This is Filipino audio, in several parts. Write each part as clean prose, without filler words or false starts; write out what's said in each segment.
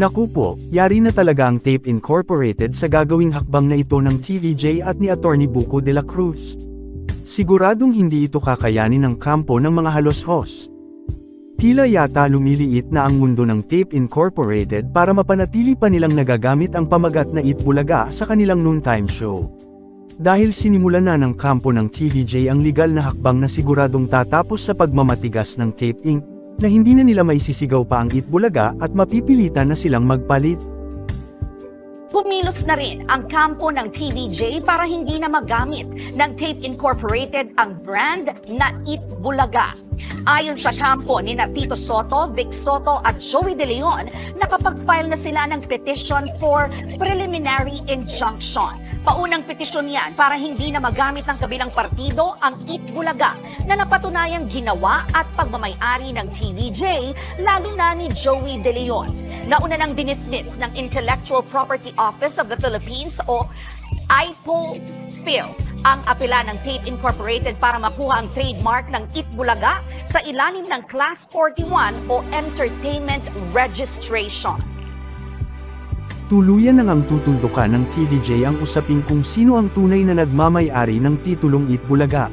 Naku po, yari na talaga ang Tape Incorporated sa gagawing hakbang na ito ng TVJ at ni Attorney Buko de la Cruz. Siguradong hindi ito kakayanin ng kampo ng mga halos-hos. Tila yata lumiliit na ang mundo ng Tape Incorporated para mapanatili pa nilang nagagamit ang pamagat na Itbulaga sa kanilang noontime show. Dahil sinimulan na ng kampo ng TVJ ang legal na hakbang na siguradong tatapos sa pagmamatigas ng Tape Inc., na hindi na nila maisisigaw pa ang Itbulaga at mapipilitan na silang magpalit. Kumilos na rin ang kampo ng TVJ para hindi na magamit ng Tape Incorporated ang brand na Itbulaga. Ayon sa kampo ni Tito Soto, Vic Soto at Joey De Leon, nakapag-file na sila ng petition for preliminary injunction. Paunang petisyon yan para hindi na magamit ng kabilang partido ang Itbulaga na napatunayang ginawa at pagmamay-ari ng TVJ, lalo na ni Joey De Leon. Nauna nang dinismiss ng Intellectual Property Office of the Philippines o IPOPHil ang apela ng Tape Incorporated para makuha ang trademark ng Itbulaga sa ilalim ng Class 41 o Entertainment Registration. Tuluyan nang ang tutuldukan ng TVJ ang usapin kung sino ang tunay na nagmamay-ari ng titulong Itbulaga.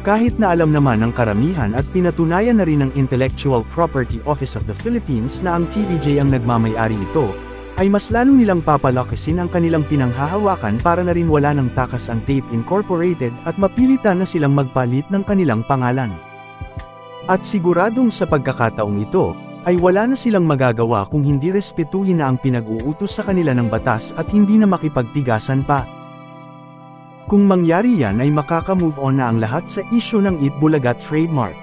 Kahit na alam naman ng karamihan at pinatunayan na rin ng Intellectual Property Office of the Philippines na ang TVJ ang nagmamay-ari nito, ay mas lalo nilang papalakisin ang kanilang pinanghahawakan para na rin wala ng takas ang Tape Incorporated at mapilitan na silang magpalit ng kanilang pangalan. At siguradong sa pagkakataong ito, ay wala na silang magagawa kung hindi respetuhin na ang pinag-uutos sa kanila ng batas at hindi na makipagtigasan pa. Kung mangyari yan ay makaka-move on na ang lahat sa isyu ng Itbulaga trademark.